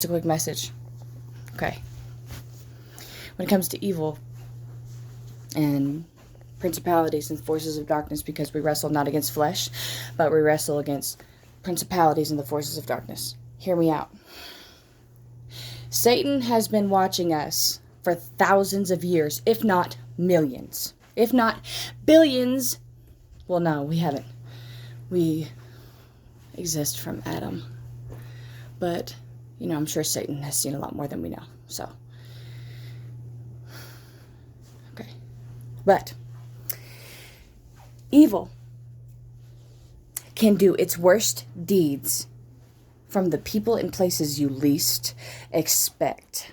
a quick message. Okay. When it comes to evil and principalities and forces of darkness, because we wrestle not against flesh, but we wrestle against principalities and the forces of darkness. Hear me out. Satan has been watching us for thousands of years, if not millions, if not billions. Well, no, we haven't. We exist from Adam. But, I'm sure Satan has seen a lot more than we know. So, okay. But evil can do its worst deeds from the people and places you least expect.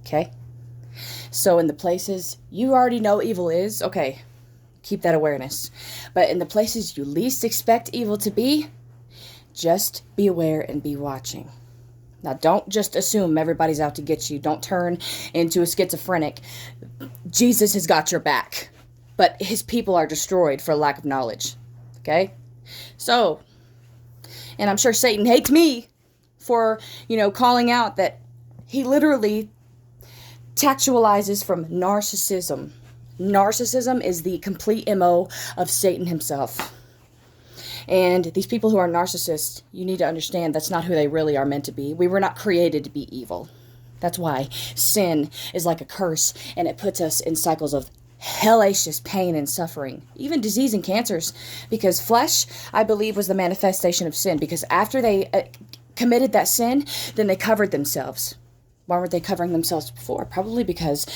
Okay? So in the places you already know evil is, okay, keep that awareness. But in the places you least expect evil to be, just be aware and be watching. Now, don't just assume everybody's out to get you. Don't turn into a schizophrenic. Jesus has got your back, but his people are destroyed for lack of knowledge. Okay? So, and I'm sure Satan hates me for, calling out that he literally textualizes from narcissism. Narcissism is the complete MO of Satan himself. And these people who are narcissists, you need to understand that's not who they really are meant to be. We were not created to be evil. That's why sin is like a curse, and it puts us in cycles of hellacious pain and suffering, even disease and cancers, because flesh, I believe, was the manifestation of sin, because after they committed that sin, then they covered themselves. Why weren't they covering themselves before? Probably because,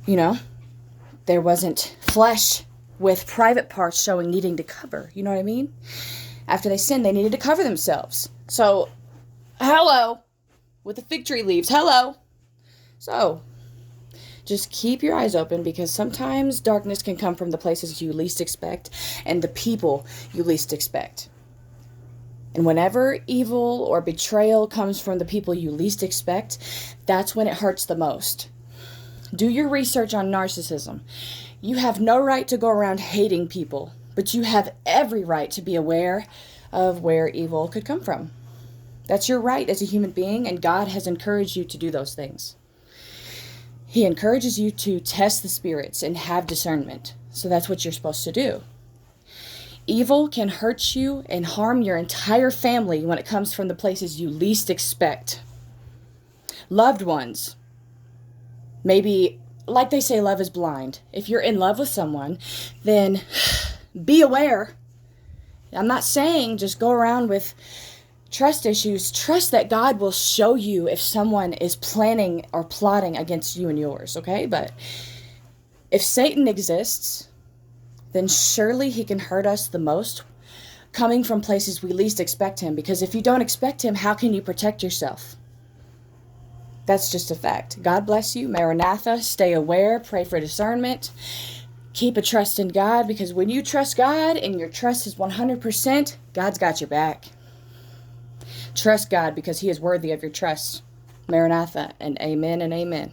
there wasn't flesh with private parts showing needing to cover. You know what I mean? After they sinned, they needed to cover themselves. So, hello, with the fig tree leaves, hello. So, just keep your eyes open, because sometimes darkness can come from the places you least expect and the people you least expect. And whenever evil or betrayal comes from the people you least expect, that's when it hurts the most. Do your research on narcissism. You have no right to go around hating people, but you have every right to be aware of where evil could come from. That's your right as a human being, and God has encouraged you to do those things. He encourages you to test the spirits and have discernment. So that's what you're supposed to do. Evil can hurt you and harm your entire family when it comes from the places you least expect. Loved ones. Maybe, like they say, love is blind. If you're in love with someone, then be aware. I'm not saying just go around with trust issues. Trust that God will show you if someone is planning or plotting against you and yours, okay? But if Satan exists, then surely he can hurt us the most coming from places we least expect him. Because if you don't expect him, how can you protect yourself? That's just a fact. God bless you. Maranatha. Stay aware. Pray for discernment. Keep a trust in God, because when you trust God and your trust is 100%, God's got your back. Trust God because he is worthy of your trust. Maranatha, and amen and amen.